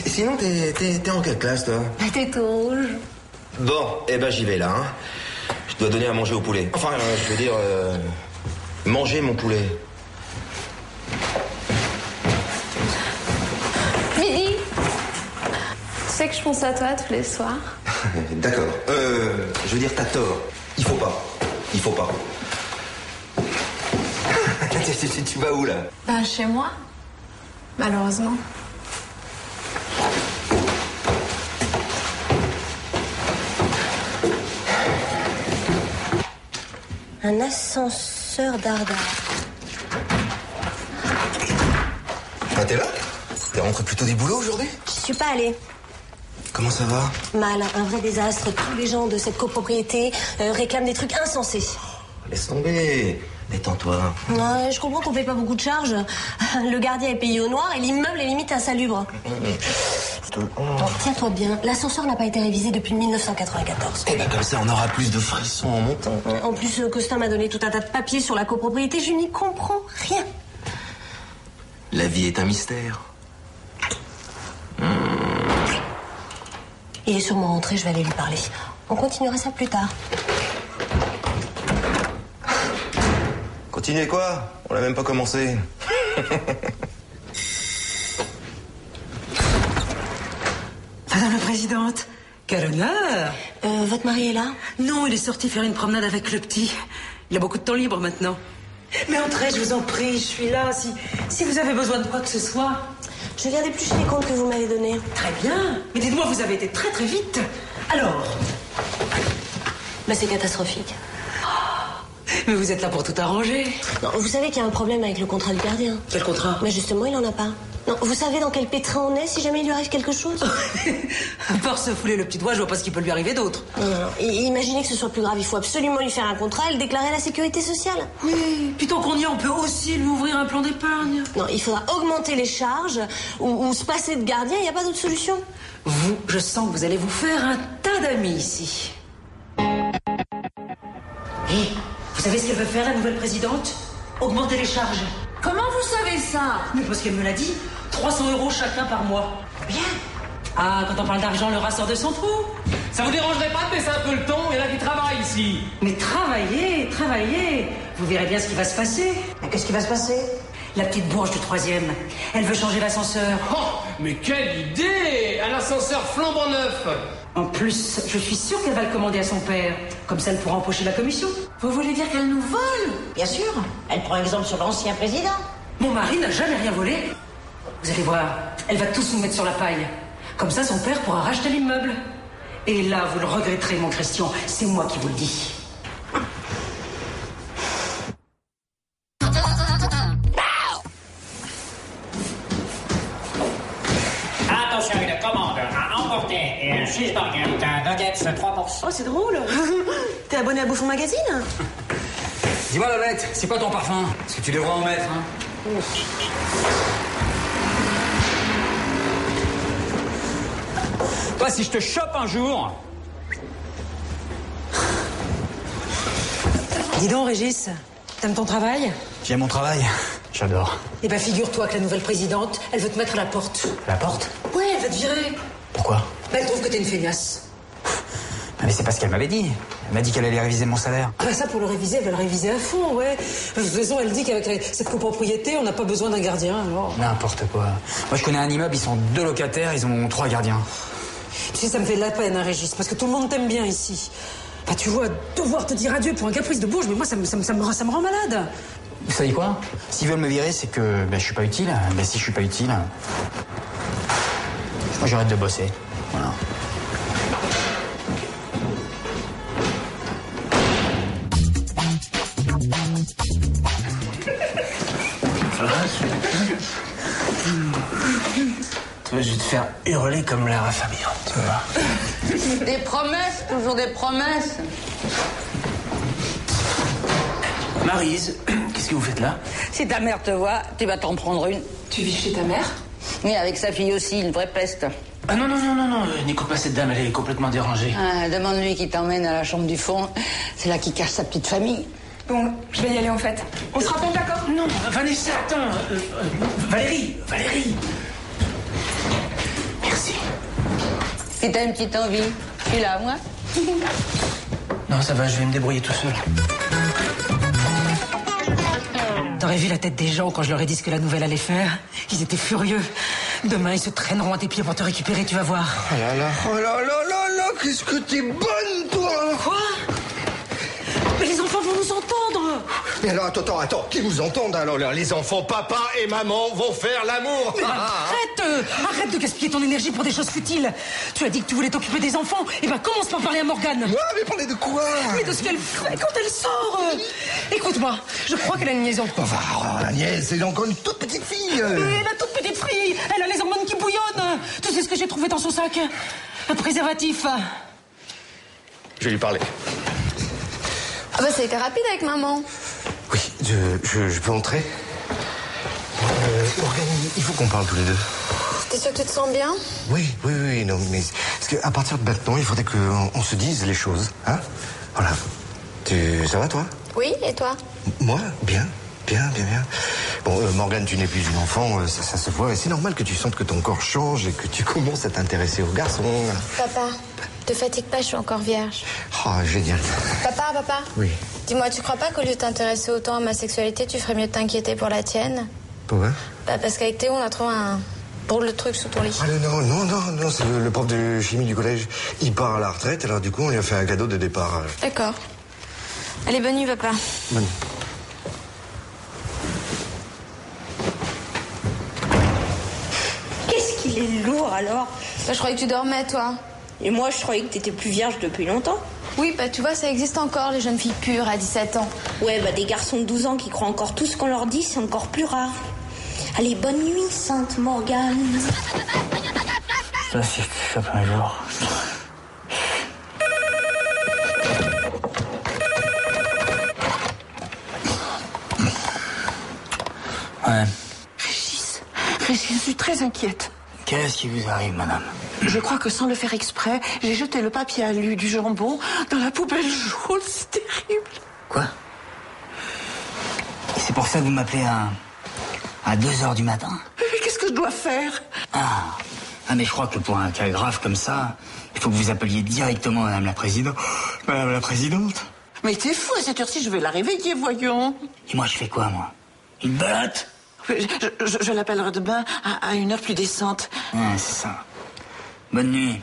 Sinon, t'es en quelle classe, toi? La tête rouge. Bon, eh ben j'y vais là, hein. Je dois donner à manger au poulet. Enfin, je veux dire, manger mon poulet. Midi. Tu sais que je pense à toi tous les soirs. D'accord. Je veux dire, t'as tort. Il faut pas. Tu vas où, là? Ben, chez moi. Malheureusement. Un ascenseur dardard. Ah, t'es là? T'es rentré plutôt du boulot aujourd'hui? Je suis pas allée. Comment ça va? Mal, un vrai désastre. Tous les gens de cette copropriété réclament des trucs insensés. Laisse tomber. Détends-toi. Ouais, je comprends qu'on paye pas beaucoup de charges. Le gardien est payé au noir et l'immeuble est limite insalubre. Bon, tiens-toi bien, l'ascenseur n'a pas été révisé depuis 1994. Eh ben comme ça, on aura plus de frissons en montant. En plus, Costa m'a donné tout un tas de papiers sur la copropriété, je n'y comprends rien. La vie est un mystère. Il est sûrement rentré, je vais aller lui parler. On continuera ça plus tard. Continuez quoi? On n'a même pas commencé. Madame la Présidente, quel honneur! Votre mari est là? Non, il est sorti faire une promenade avec le petit. Il a beaucoup de temps libre maintenant. Mais entrez, je vous en prie, je suis là. Si vous avez besoin de quoi que ce soit. Je viens d'éplucher les comptes que vous m'avez donnés. Très bien. Mais dites-moi, vous avez été très très vite. Alors? Bah, c'est catastrophique. Mais vous êtes là pour tout arranger. Non, vous savez qu'il y a un problème avec le contrat du gardien. Quel contrat? Mais justement, il n'en a pas. Non, vous savez dans quel pétrin on est si jamais il lui arrive quelque chose? À part se fouler le petit doigt, je vois pas ce qui peut lui arriver d'autre. Non. Imaginez que ce soit plus grave. Il faut absolument lui faire un contrat et le déclarer à la sécurité sociale. Oui, puis tant qu'on y est, on peut aussi lui ouvrir un plan d'épargne. Non, il faudra augmenter les charges ou se passer de gardien. Il n'y a pas d'autre solution. Vous, je sens que vous allez vous faire un tas d'amis ici. Et vous savez ce qu'elle veut faire, la nouvelle présidente? Augmenter les charges. Comment vous savez ça? Mais parce qu'elle me l'a dit. 300 € chacun par mois. Bien. Ah, quand on parle d'argent, le rat sort de son trou. Ça vous dérangerait pas de baisser un peu le ton? Il y en a qui travaillent ici. Mais travaillez. Vous verrez bien ce qui va se passer. Mais qu'est-ce qui va se passer? La petite bourge du 3e. Elle veut changer l'ascenseur. Oh, mais quelle idée! Un ascenseur flambant neuf. En plus, je suis sûre qu'elle va le commander à son père. Comme ça, elle pourra empocher la commission. Vous voulez dire qu'elle nous vole? Bien sûr. Elle prend exemple sur l'ancien président. Mon mari n'a jamais rien volé. Vous allez voir, elle va tous nous mettre sur la paille. Comme ça, son père pourra racheter l'immeuble. Et là, vous le regretterez, mon Christian. C'est moi qui vous le dis. Attention, une commande à emporter et un cheeseburger d'un nuggets 3%. Oh, c'est drôle. T'es abonné à Bouffon Magazine? Dis-moi, Lolette, c'est quoi ton parfum? Parce que tu devrais en mettre, hein. Toi, si je te chope un jour... Dis donc, Régis, t'aimes ton travail? J'aime mon travail. J'adore. Eh ben, figure-toi que la nouvelle présidente, elle veut te mettre à la porte. La porte? Ouais, elle va te virer. Pourquoi? Ben, elle trouve que t'es une feignasse. Mais c'est pas ce qu'elle m'avait dit. Elle m'a dit qu'elle allait réviser mon salaire. Ah, ça, pour le réviser, elle va le réviser à fond, ouais. De toute façon, elle dit qu'avec cette copropriété, on n'a pas besoin d'un gardien, alors. N'importe quoi. Moi, je connais un immeuble, ils sont 2 locataires, ils ont 3 gardiens. Tu sais, ça me fait de la peine, hein, Régis, parce que tout le monde t'aime bien ici. Bah, tu vois, devoir te dire adieu pour un caprice de bourge, mais moi, ça me rend malade. Vous savez quoi? S'ils veulent me virer, c'est que je suis pas utile. Ben, si je suis pas utile, moi, j'arrête de bosser. Voilà. Toi, je vais te faire hurler comme Lara Fabian, tu vois. Des promesses, toujours des promesses. Maryse, qu'est-ce que vous faites là? Si ta mère te voit, tu vas t'en prendre une. Tu vis chez ta mère? Oui, avec sa fille aussi, une vraie peste. Ah non, n'écoute pas cette dame, elle est complètement dérangée. Ah, demande-lui qui t'emmène à la chambre du fond. C'est là qu'il cache sa petite famille. Bon, je vais y aller en fait. On se rappelle, d'accord? Non, Vanessa, attends. Valérie. Merci. Si t'as une petite envie, je suis là, moi. Non, ça va, je vais me débrouiller tout seul. T'aurais vu la tête des gens quand je leur ai dit ce que la nouvelle allait faire? Ils étaient furieux. Demain, ils se traîneront à tes pieds pour te récupérer, tu vas voir. Oh là, qu'est-ce que t'es bonne, toi! Quoi? Mais les enfants vont nous entendre! Mais alors, attends, qui vous entendent alors? Les enfants, papa et maman vont faire l'amour! Mais arrête de gaspiller ton énergie pour des choses futiles! Tu as dit que tu voulais t'occuper des enfants, et ben commence par parler à Morgane! Ouais, mais parler de quoi? Mais de ce qu'elle fait quand elle sort! Écoute-moi, je crois qu'elle a une liaison. Enfin, la nièce, c'est encore une toute petite fille! Mais la toute petite fille, elle a les hormones qui bouillonnent! Tu sais ce que j'ai trouvé dans son sac? Un préservatif! Je vais lui parler. Ah bah ça a été rapide avec maman. Oui, je peux entrer? Morgane, il faut qu'on parle tous les deux. T'es sûr que tu te sens bien? Oui, non, mais... Parce qu'à partir de maintenant, il faudrait qu'on se dise les choses, hein? Voilà. Ça va, toi? Oui, et toi? Moi, bien. Bon, Morgane, tu n'es plus une enfant, ça se voit, et c'est normal que tu sentes que ton corps change et que tu commences à t'intéresser aux garçons. Papa, te fatigue pas, je suis encore vierge. Oh, génial. Papa. Oui. Dis-moi, tu crois pas qu'au lieu de t'intéresser autant à ma sexualité, tu ferais mieux de t'inquiéter pour la tienne? Pourquoi? Bah, parce qu'avec Théo, on a trouvé un drôle de truc sous ton lit. Ah non, c'est le prof de chimie du collège. Il part à la retraite, alors du coup, on lui a fait un cadeau de départ. D'accord. Allez, bonne nuit, papa. Bonne nuit. Qu'est-ce qu'il est lourd, alors? Bah, je croyais que tu dormais, toi. Et moi, je croyais que t'étais plus vierge depuis longtemps. Oui, bah tu vois, ça existe encore, les jeunes filles pures à 17 ans. Ouais, bah des garçons de 12 ans qui croient encore tout ce qu'on leur dit, c'est encore plus rare. Allez, bonne nuit, Sainte Morgane. Ça, c'est ça un jour. Ouais. Régis, je suis très inquiète. Qu'est-ce qui vous arrive, madame? Je crois que sans le faire exprès, j'ai jeté le papier alu du jambon dans la poubelle jaune. C'est terrible. Quoi? Et c'est pour ça que vous m'appelez à 2h du matin? Mais qu'est-ce que je dois faire? Ah, mais je crois que pour un cas grave comme ça, il faut que vous appeliez directement Madame la Présidente. Madame la Présidente? Mais t'es fou, à cette heure-ci, je vais la réveiller, voyons. Et moi, je fais quoi, moi? Une belote? Je l'appellerai demain à une heure plus décente. Ah, c'est ça. Bonne nuit.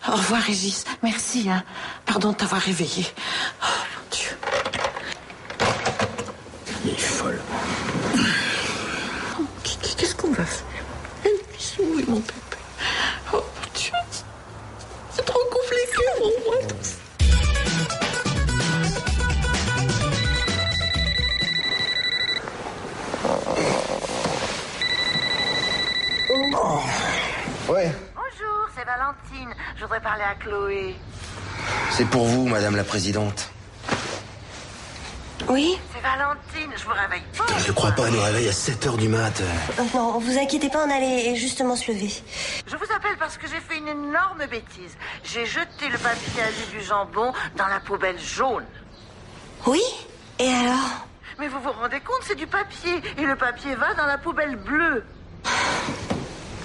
Au revoir, Régis. Merci, hein. Pardon de t'avoir réveillé. Oh, mon Dieu. Il est folle. Oh, qu'est-ce qu'on va faire? Bisous, oui, mon pépé. Oh, mon Dieu. C'est trop compliqué pour moi, tout ça. Oh. Ouais. Bonjour, c'est Valentine. Je voudrais parler à Chloé. C'est pour vous, Madame la Présidente. Oui? C'est Valentine, je vous réveille pas. Je crois pas, elle nous réveille à 7h du mat. Non, vous inquiétez pas, on allait justement se lever. Je vous appelle parce que j'ai fait une énorme bêtise. J'ai jeté le papier alu du jambon dans la poubelle jaune. Oui? Et alors? Mais vous vous rendez compte, c'est du papier. Et le papier va dans la poubelle bleue.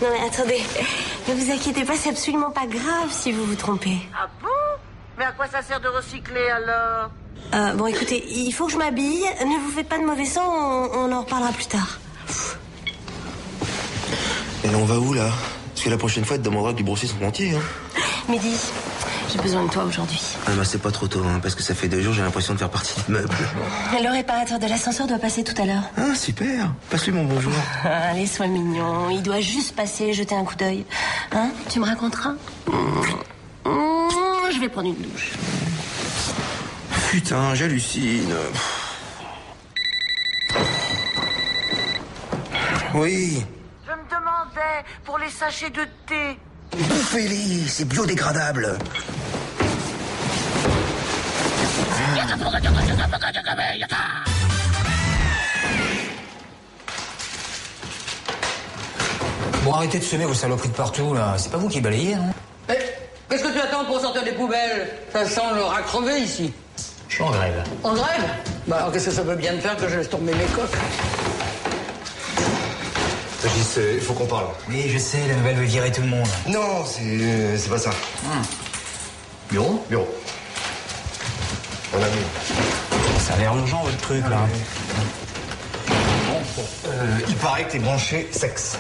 Non mais attendez, ne vous inquiétez pas, c'est absolument pas grave si vous vous trompez. Ah bon? Mais à quoi ça sert de recycler alors? Bon écoutez, il faut que je m'habille, ne vous faites pas de mauvais sang, on en reparlera plus tard. Et on va où, là? Parce que la prochaine fois, elle te demandera de lui brosser son entier, hein. Mehdi, j'ai besoin de toi aujourd'hui. Ah bah c'est pas trop tôt, hein, parce que ça fait 2 jours, j'ai l'impression de faire partie de meuble. Le réparateur de l'ascenseur doit passer tout à l'heure. Ah, super. Passe-lui mon bonjour. Allez, sois mignon, il doit juste passer, jeter un coup d'œil. Hein? Tu me raconteras? Je vais prendre une douche. Putain, j'hallucine. Oui. Je me demandais, pour les sachets de thé. Bouffez-les, c'est biodégradable. Bon, arrêtez de semer vos saloperies de partout, là. C'est pas vous qui balayez, hein? Qu'est-ce que tu attends pour sortir des poubelles? Ça sent le rat crevé ici. Je suis en grève. En grève? Bah alors qu'est-ce que ça peut bien te faire que je laisse tomber mes coques? Régis, il faut qu'on parle. Oui, je sais, la nouvelle veut virer tout le monde. Non, c'est pas ça. Bureau? Bureau. On a mis. Ça a l'air urgent, votre truc, là. Il paraît que t'es branché sexe.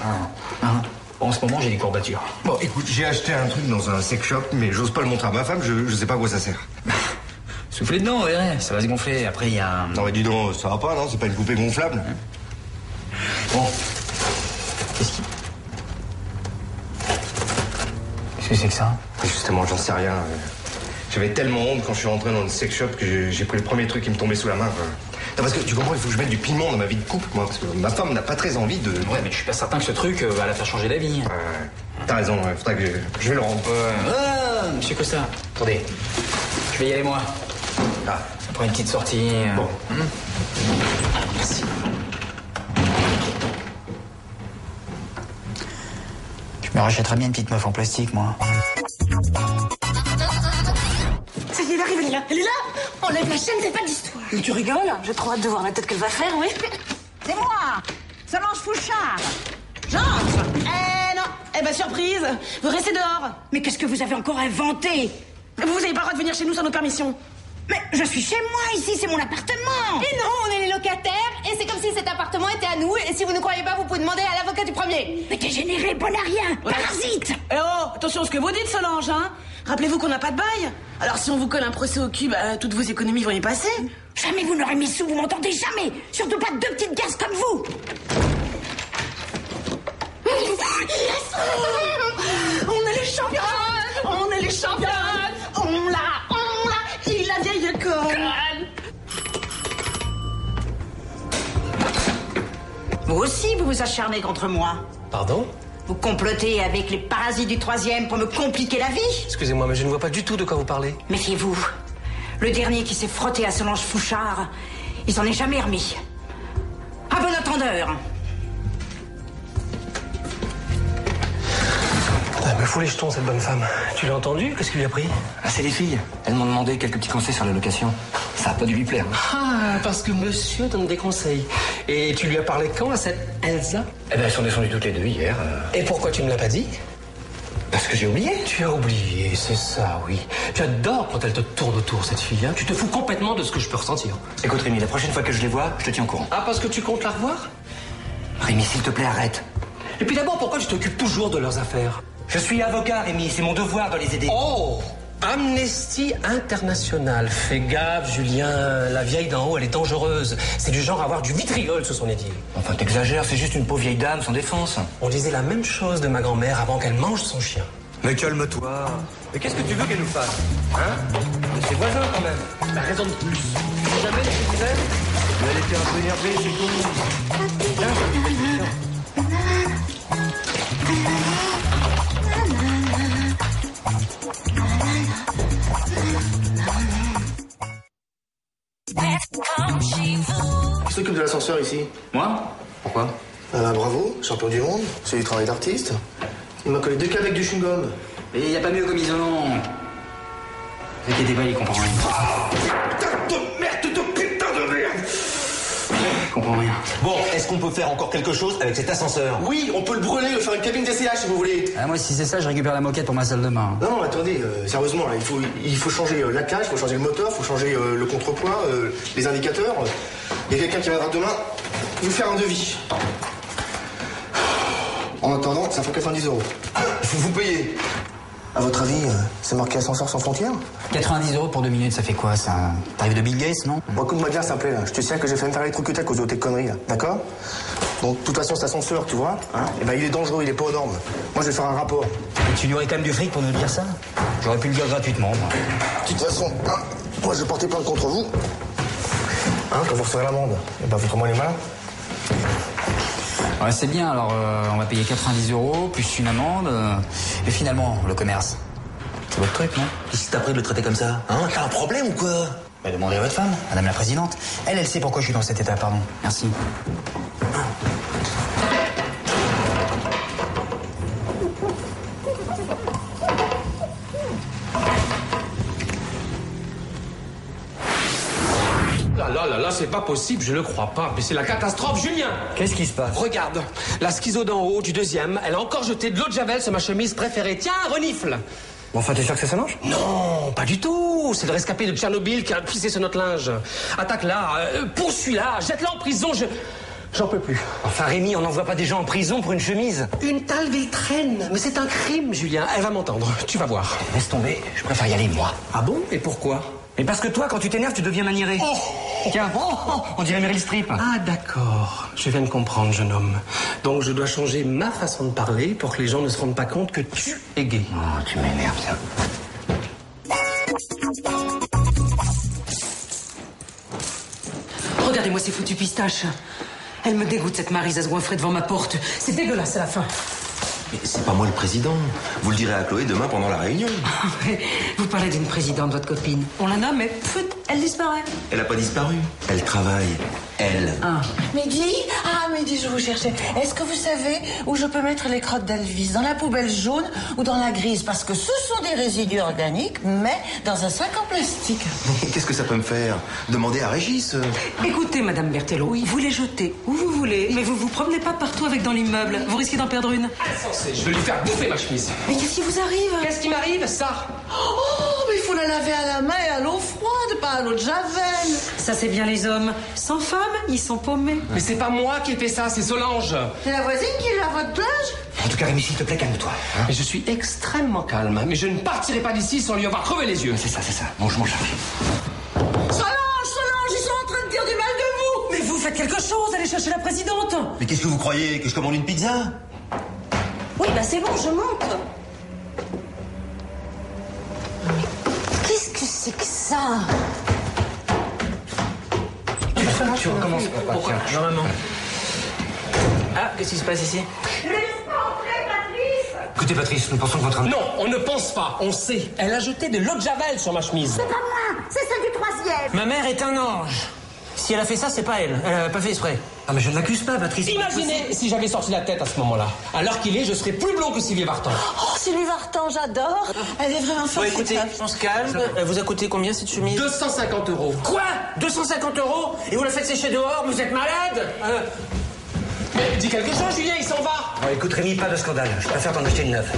En ce moment, j'ai des courbatures. Bon, écoute, j'ai acheté un truc dans un sex shop, mais j'ose pas le montrer à ma femme, je sais pas à quoi ça sert. Soufflez dedans, vous verrez, ça va se gonfler. Après, il y a... Non, mais dis donc, ça va pas, non? C'est pas une poupée gonflable? Bon. Qu'est-ce que c'est que ça? Justement, j'en sais rien. J'avais tellement honte quand je suis rentré dans le sex shop que j'ai pris le premier truc qui me tombait sous la main. Non, parce que tu comprends, il faut que je mette du piment dans ma vie de couple, moi, parce que ma femme n'a pas très envie de... Ouais, mais je suis pas certain que ce truc va la faire changer d'avis. T'as raison, faudra que je vais le rendre. Monsieur Costa, attendez. Je vais y aller, moi. Après une petite sortie... Bon. Merci. Je me rachèterais bien une petite meuf en plastique, moi. Ça y est, elle arrive, elle est là. Elle est là. Enlève la chaîne, c'est pas d'histoire. Mais tu rigoles? J'ai trop hâte de voir la tête qu'elle va faire, oui. C'est moi, Solange Fouchard. J'entre. Eh non. Eh ben, surprise. Vous restez dehors. Mais qu'est-ce que vous avez encore inventé? Vous avez pas le droit de venir chez nous sans nos permissions. Mais je suis chez moi, ici, c'est mon appartement. Et non, on est les locataires, et c'est comme si cet appartement était à nous, et si vous ne croyez pas, vous pouvez demander à l'avocat du premier. Mais t'es généré, bon à rien, parasite. Eh oh, attention à ce que vous dites, Solange, hein. Rappelez-vous qu'on n'a pas de bail. Alors si on vous colle un procès au cul, bah, toutes vos économies vont y passer. Jamais vous n'aurez mis sous, vous m'entendez, jamais. Surtout pas deux petites gazes comme vous. On est les championnes. On est les championnes. On l'a. Il la vieille conne. Vous aussi, vous vous acharnez contre moi. Pardon? Vous complotez avec les parasites du 3e pour me compliquer la vie. Excusez-moi, mais je ne vois pas du tout de quoi vous parlez. Méfiez-vous. Le dernier qui s'est frotté à Solange Fouchard, il s'en est jamais remis. À bon entendeur. Elle me fout les jetons, cette bonne femme. Tu l'as entendu? Qu'est-ce qu'il lui a pris? Ah, c'est les filles. Elles m'ont demandé quelques petits conseils sur la location. Ça a pas dû lui plaire. Ah, parce que monsieur donne des conseils. Et tu lui as parlé quand à cette Elsa? Eh ben, elles sont descendues toutes les deux hier. Et pourquoi tu me l'as pas dit? Parce que j'ai oublié. Tu as oublié, c'est ça, oui. Tu adores quand elle te tourne autour, cette fille, hein. Tu te fous complètement de ce que je peux ressentir. Écoute, Rémi, la prochaine fois que je les vois, je te tiens au courant. Ah, parce que tu comptes la revoir? Rémi, s'il te plaît, arrête. Et puis d'abord, pourquoi tu t'occupes toujours de leurs affaires? Je suis avocat, Rémi, c'est mon devoir de les aider. Oh! Amnesty International. Fais gaffe, Julien. La vieille d'en haut, elle est dangereuse. C'est du genre à avoir du vitriol sous son édile. Enfin, t'exagères, c'est juste une pauvre vieille dame sans défense. On disait la même chose de ma grand-mère avant qu'elle mange son chien. Mais calme-toi. Mais qu'est-ce que tu veux qu'elle nous fasse? Hein? C'est ses voisins, quand même. La raison de plus. Si jamais tu disais... Mais elle était un peu énervée, c'est tout. Viens. Qui s'occupe de l'ascenseur ici? Moi? Pourquoi? Bravo, champion du monde, c'est du travail d'artiste. Il m'a collé 2 cas avec du chewing-gum. Et il n'y a pas mieux comme isolant. Ne vous inquiétez pas, il comprend rien. Putain de merde! Je comprends rien. Bon, est-ce qu'on peut faire encore quelque chose avec cet ascenseur? Oui, on peut le brûler, le faire une cabine d'essayage si vous voulez. Ah, moi, si c'est ça, je récupère la moquette pour ma salle de bain. Non, attendez, sérieusement, là, il faut changer la cage, il faut changer le moteur, il faut changer le contrepoids, les indicateurs. Il y a quelqu'un qui viendra demain vous faire un devis. En attendant, ça fait 90 €. Vous payez. À votre avis, c'est marqué ascenseur sans frontières? 90 € pour 2 minutes, ça fait quoi? C'est un tarif de Bill Gates, non? Bon, écoute-moi bien, s'il te plaît, là. Je te sais que j'ai fait me faire électrocuter à cause de tes conneries, là. D'accord? Donc, de toute façon, cet ascenseur, tu vois, hein, eh ben, il est dangereux, il est pas aux normes. Moi, je vais faire un rapport. Et tu lui aurais quand même du fric pour nous dire ça? J'aurais pu le dire gratuitement, moi. De toute façon, hein, moi, je vais porter plainte contre vous. Hein, quand vous recevrez l'amende. Et ben, foutrez-moi les mains. Ouais, c'est bien, alors on va payer 90 € plus une amende. Et finalement, le commerce, c'est votre truc, non? Qu'est-ce qui t'a pris de le traiter comme ça? Hein? T'as un problème ou quoi? Bah, demandez à votre femme, madame la présidente. Elle sait pourquoi je suis dans cet état, pardon. Merci. Là, c'est pas possible, je le crois pas. Mais c'est la catastrophe, Julien! Qu'est-ce qui se passe? Regarde, la schizo d'en haut, du 2e, elle a encore jeté de l'eau de Javel sur ma chemise préférée. Tiens, renifle! Bon, enfin, t'es sûr que c'est Solange? Non, pas du tout. C'est le rescapé de Tchernobyl qui a pissé sur notre linge. Attaque-la, poursuis-la, jette-la en prison, j'en peux plus. Enfin, Rémi, on n'envoie pas des gens en prison pour une chemise. Une telle ville traîne. Mais c'est un crime, Julien. Elle va m'entendre, tu vas voir. Laisse tomber, je préfère y aller, moi. Ah bon? Et pourquoi? Mais parce que toi, quand tu t'énerves, tu deviens maniéré. Oh. Tiens, on dirait Meryl Streep. Ah, d'accord. Je viens de comprendre, jeune homme. Donc, je dois changer ma façon de parler pour que les gens ne se rendent pas compte que tu es gay. Oh, tu m'énerves, ça. Regardez-moi ces foutues pistaches. Elle me dégoûte, cette Maryse, à se goinfrer devant ma porte. C'est dégueulasse à la fin. Mais c'est pas moi le président. Vous le direz à Chloé demain pendant la réunion. Vous parlez d'une présidente, votre copine. On la nomme et pfut, elle disparaît. Elle a pas disparu. Elle travaille. Elle. Mehdi? Ah, Mehdi, je vous cherchais. Est-ce que vous savez où je peux mettre les crottes d'Elvis? Dans la poubelle jaune ou dans la grise? Parce que ce sont des résidus organiques, mais dans un sac en plastique. Mais qu'est-ce que ça peut me faire? Demandez à Régis. Écoutez, Madame Berthelot, vous les jetez où vous voulez, mais vous vous promenez pas partout avec dans l'immeuble. Vous risquez d'en perdre une. Insensé, je vais lui faire bouffer ma chemise. Mais qu'est-ce qui vous arrive? Qu'est-ce qui m'arrive? Ça. Oh, mais il faut la laver à la main et à l'eau froide, pas à l'eau de javel. Ça, c'est bien les hommes. Sans femme, ils sont paumés. Mais c'est pas moi qui ai fait ça, c'est Solange. C'est la voisine qui lave votre linge? En tout cas, Rémi, s'il te plaît, calme-toi. Hein. Mais je suis extrêmement calme, mais je ne partirai pas d'ici sans lui avoir crevé les yeux. C'est ça. Bon, je m'en charge. Solange, ils sont en train de dire du mal de vous. Mais vous faites quelque chose, allez chercher la présidente. Mais qu'est-ce que vous croyez? Que je commande une pizza? Oui, bah c'est bon, je monte. Mais qu'est-ce que c'est que ça? Tu recommences, papa. Pourquoi? Tiens, normalement. Ah, qu'est-ce qui se passe ici? Écoutez, Patrice, nous pensons que votre... Non, on ne pense pas, on sait. Elle a jeté de l'eau de javel sur ma chemise. C'est pas moi, c'est celle du troisième. Ma mère est un ange. Si elle a fait ça, c'est pas elle. Elle a pas fait exprès. Ah, mais je ne l'accuse pas, Patrice. Imaginez si j'avais sorti la tête à ce moment-là. À l'heure qu'il est, je serais plus blond que Sylvie Vartan. Oh, Sylvie Vartan, j'adore. Elle est vraiment Bon, formidable. écoutez, on se calme. Elle vous a coûté combien cette chemise? 250 €. Quoi? 250 €? Et vous la faites sécher dehors? Vous êtes malade? Dis quelque chose, Julien, il s'en va. Bon, écoute, Rémi, pas de scandale. Je préfère t'en acheter une neuve.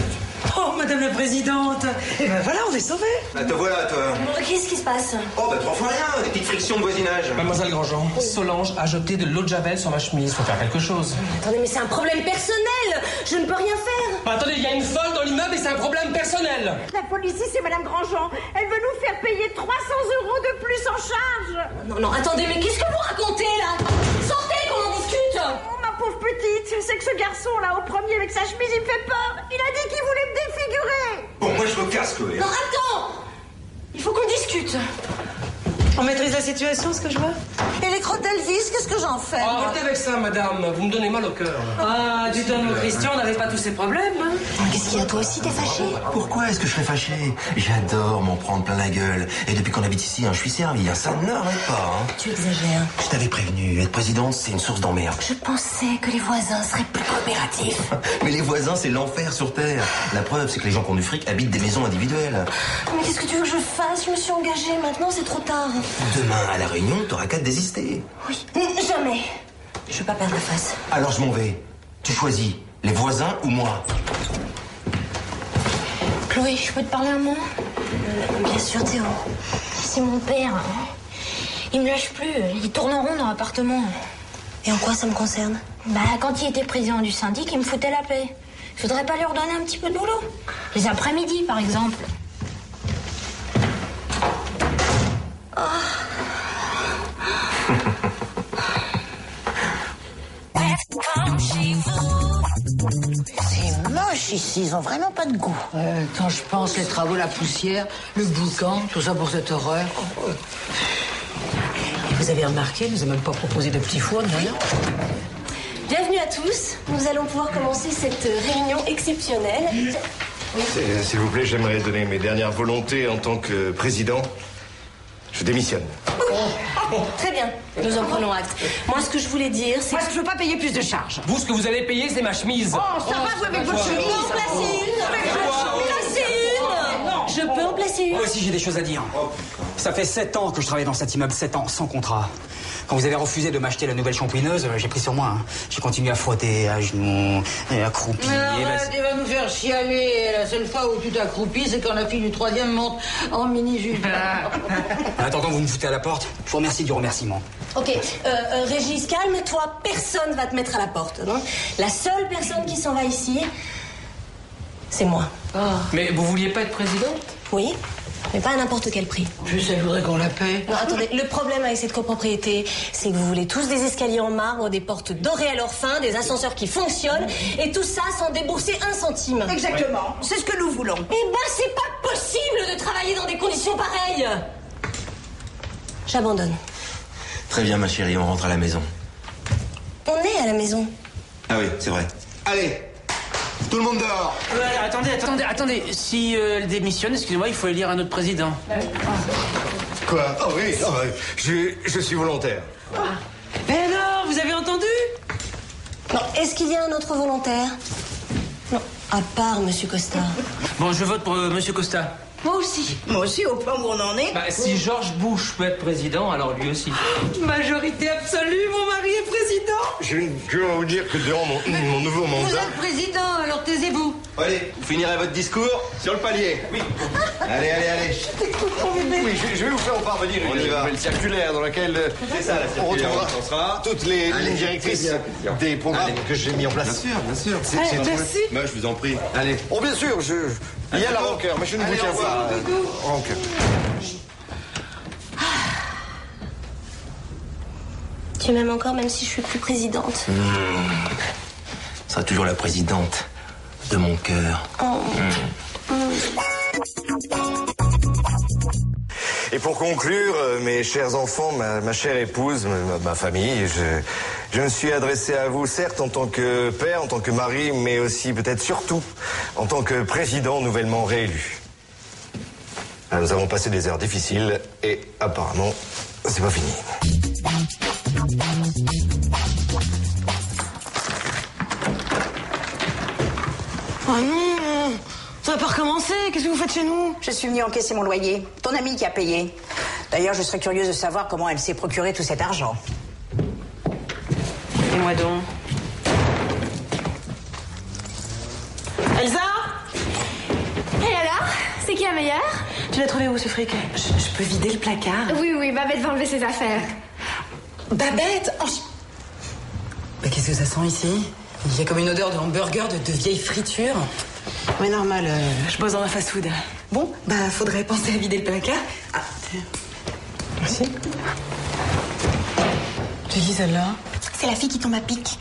Oh, Madame la Présidente. Eh ben voilà, on est sauvés. Bah, te voilà, toi. Qu'est-ce qui se passe? Oh, bah, 3 fois rien. Des petites frictions de voisinage. Mademoiselle Grandjean, Solange a jeté de l'eau de javel sur ma chemise. Faut faire quelque chose. Attendez, mais c'est un problème personnel. Je ne peux rien faire. Attendez, il y a une folle dans l'immeuble et c'est un problème personnel. La folle ici, c'est Madame Grandjean. Elle veut nous faire payer 300 € de plus en charge. Non, attendez, mais qu'est-ce que vous racontez, là? Sortez, qu'on en discute. Oh, ma pauvre petite, c'est que ce garçon-là, au premier, avec sa chemise, il me fait peur. Il a dit qu'il voulait me défigurer. Bon, moi, je me casse, Chloé. Non, attends. Il faut qu'on discute. On maîtrise la situation, ce que je vois. Et les crottes d'Elvis, qu'est-ce que j'en fais? Arrêtez avec ça, madame. Vous me donnez mal au cœur. Ah, du temps, mon Christian, on n'avait pas tous ces problèmes. Hein. Qu'est-ce qu'il y a, toi aussi, t'es fâché? Pourquoi est-ce que je serais fâché? J'adore m'en prendre plein la gueule. Et depuis qu'on habite ici, je suis servi. Ça n'arrête pas. Tu exagères. Je t'avais prévenu. Être présidente, c'est une source d'emmerde. Je pensais que les voisins seraient plus coopératifs. Mais les voisins, c'est l'enfer sur Terre. La preuve, c'est que les gens qui ont du fric habitent des maisons individuelles. Mais qu'est-ce que tu veux que je fasse? Je me suis engagée. Maintenant, c'est trop tard. Demain, à la réunion, t'auras qu'à te désister. Oui, jamais. Je veux pas perdre la face. Alors je m'en vais. Tu choisis les voisins ou moi? Chloé, je peux te parler un mot? Bien sûr, Théo. C'est mon père. Il me lâche plus. Il tourne en rond dans l'appartement. Et en quoi ça me concerne? Bah, quand il était président du syndic, il me foutait la paix. Je voudrais pas lui redonner un petit peu de boulot. Les après-midi, par exemple. C'est moche ici, ils ont vraiment pas de goût. Quand je pense les travaux, la poussière, le boucan, tout ça pour cette horreur. Et vous avez remarqué, je vous ai même pas proposé de petits fours, ni rien. Bienvenue à tous. Nous allons pouvoir commencer cette réunion exceptionnelle. S'il vous plaît, j'aimerais donner mes dernières volontés en tant que président. Je démissionne. Très bien, nous en prenons acte. Moi, ce que je voulais dire, c'est... Parce que je veux pas payer plus de charges. Vous, ce que vous allez payer, c'est ma chemise. Oh, ça va, vous, avec votre chemise? En placer une. Je peux en placer une. Moi aussi, j'ai des choses à dire. Ça fait 7 ans que je travaille dans cet immeuble, 7 ans, sans contrat. Quand vous avez refusé de m'acheter la nouvelle shampouineuse, j'ai pris sur moi. Hein. J'ai continué à frotter, à genoux, et accroupi. Tu vas nous faire chialer. La seule fois où tu t'accroupis, c'est quand la fille du troisième monte en mini-jupe. Attends, vous me foutez à la porte. Je vous remercie du remerciement. Ok, Régis, calme-toi. Personne va te mettre à la porte. Non, la seule personne qui s'en va ici, c'est moi. Mais vous vouliez pas être présidente? Oui, mais pas à n'importe quel prix. Plus elle voudrait qu'on la paie. Non, attendez, le problème avec cette copropriété, c'est que vous voulez tous des escaliers en marbre, des portes dorées à leur fin, des ascenseurs qui fonctionnent, et tout ça sans débourser un centime. Exactement, c'est ce que nous voulons. Eh ben, c'est pas possible de travailler dans des conditions pareilles. J'abandonne. Très bien, ma chérie, on rentre à la maison. On est à la maison. Ah oui, c'est vrai. Allez, tout le monde dehors. Attendez. Si elle démissionne, excusez-moi, il faut élire un autre président. Quoi? Oh oui, je suis volontaire. Bon, est-ce qu'il y a un autre volontaire? Non, à part Monsieur Costa. Bon, je vote pour Monsieur Costa. Moi aussi, au point où on en est. Bah, si George Bush peut être président, alors lui aussi. Majorité absolue, mon mari est président. Je vais vous dire que durant mon nouveau Vous mandat... êtes président, alors taisez-vous. Allez, vous finirez votre discours sur le palier. Oui. Allez. Oui, je vais vous faire parvenir une nouvelle circulaire dans laquelle on retrouvera toutes les lignes directrices des programmes que j'ai mis en place. Bien sûr. Merci. Moi, je vous en prie. Allez. Oh, bien sûr, il y a la rancœur, mais je ne vous tiens pas. Rancœur. Tu m'aimes encore même si je suis plus présidente. Sera toujours la présidente de mon cœur. Et pour conclure, mes chers enfants, ma chère épouse, ma famille, je me suis adressé à vous, certes, en tant que père, en tant que mari, mais aussi, peut-être surtout, en tant que président nouvellement réélu. Nous avons passé des heures difficiles et apparemment, c'est pas fini. Oh non, ça va pas recommencer. Qu'est-ce que vous faites chez nous? Je suis venue encaisser mon loyer. Ton amie qui a payé. D'ailleurs, je serais curieuse de savoir comment elle s'est procuré tout cet argent. Et moi donc. Elsa? Et alors? C'est qui la meilleure? Tu l'as trouvé où ce fric? Je peux vider le placard? Oui, Babette va enlever ses affaires. Babette? Mais qu'est-ce que ça sent ici? Il y a comme une odeur de hamburger, de vieille friture. Ouais, normal, je bosse dans un fast-food. Bon, faudrait penser à vider le placard. Ah, merci. C'est qui celle-là? C'est la fille qui tombe à pic.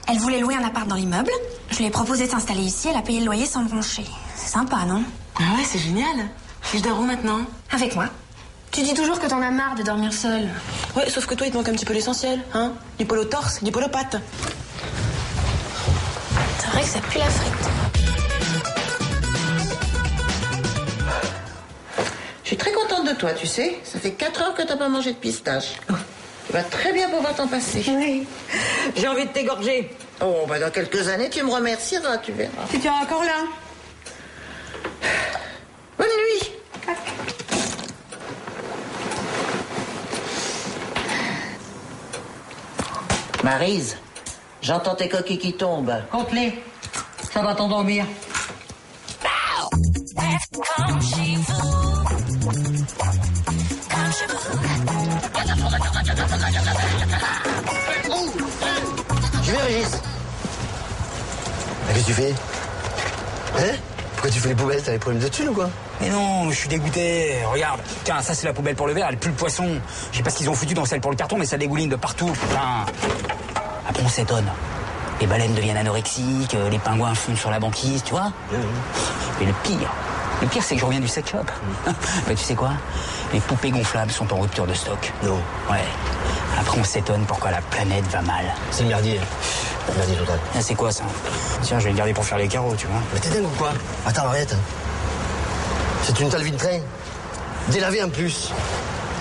Elle voulait louer un appart dans l'immeuble. Je lui ai proposé de s'installer ici. Elle a payé le loyer sans broncher. C'est sympa, non? Ah ouais, c'est génial. Fiche d'aro maintenant. Avec moi. Tu dis toujours que t'en as marre de dormir seule. Ouais, sauf que toi, il te manque un petit peu l'essentiel, hein? Du polo torse, du polo patte. C'est vrai que ça pue la frite. Je suis très contente de toi, tu sais. Ça fait 4 heures que t'as pas mangé de pistache. Tu vas très bien pouvoir t'en passer. Oui. J'ai envie de t'égorger. Oh, dans quelques années, tu me remercieras, tu verras. Tu es encore là? Bonne nuit. Maryse, j'entends tes coquilles qui tombent. Compte-les. Ça va t'endormir. Je vais, Régis. Qu'est-ce que tu fais? Hein? Pourquoi tu fais les poubelles? T'as des problèmes de thunes ou quoi? Mais non, je suis dégoûté. Regarde, tiens, ça c'est la poubelle pour le verre, elle pue le poisson. Je sais pas ce qu'ils ont foutu dans celle pour le carton, mais ça dégouline de partout, putain. Après on s'étonne. Les baleines deviennent anorexiques, les pingouins fondent sur la banquise, tu vois. Et le pire c'est que je reviens du sex shop. Mais tu sais quoi? Les poupées gonflables sont en rupture de stock. Non. Ouais. Après on s'étonne pourquoi la planète va mal. C'est le merdier. Le merdier total. Ah, c'est quoi ça? Tiens, je vais le garder pour faire les carreaux, tu vois. Mais t'es dingue ou quoi? Attends, arrête. C'est une telle vitrine. Délavé en plus.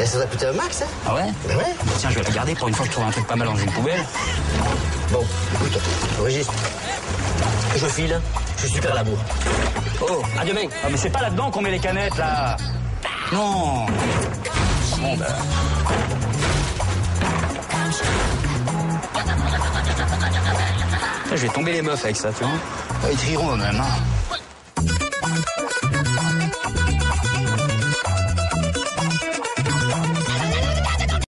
Et ça doit coûter un max, hein? Ah ouais? Ben ouais. Tiens, je vais la garder pour une fois que je trouve un truc pas mal dans une poubelle. Bon, écoute, Régis, je file, je suis super à la bourre. Oh, à demain. Ah mais c'est pas là-dedans qu'on met les canettes, là. Non. Bon, ben... Je vais tomber les meufs avec ça, tu vois. Ils trieront eux-mêmes, hein.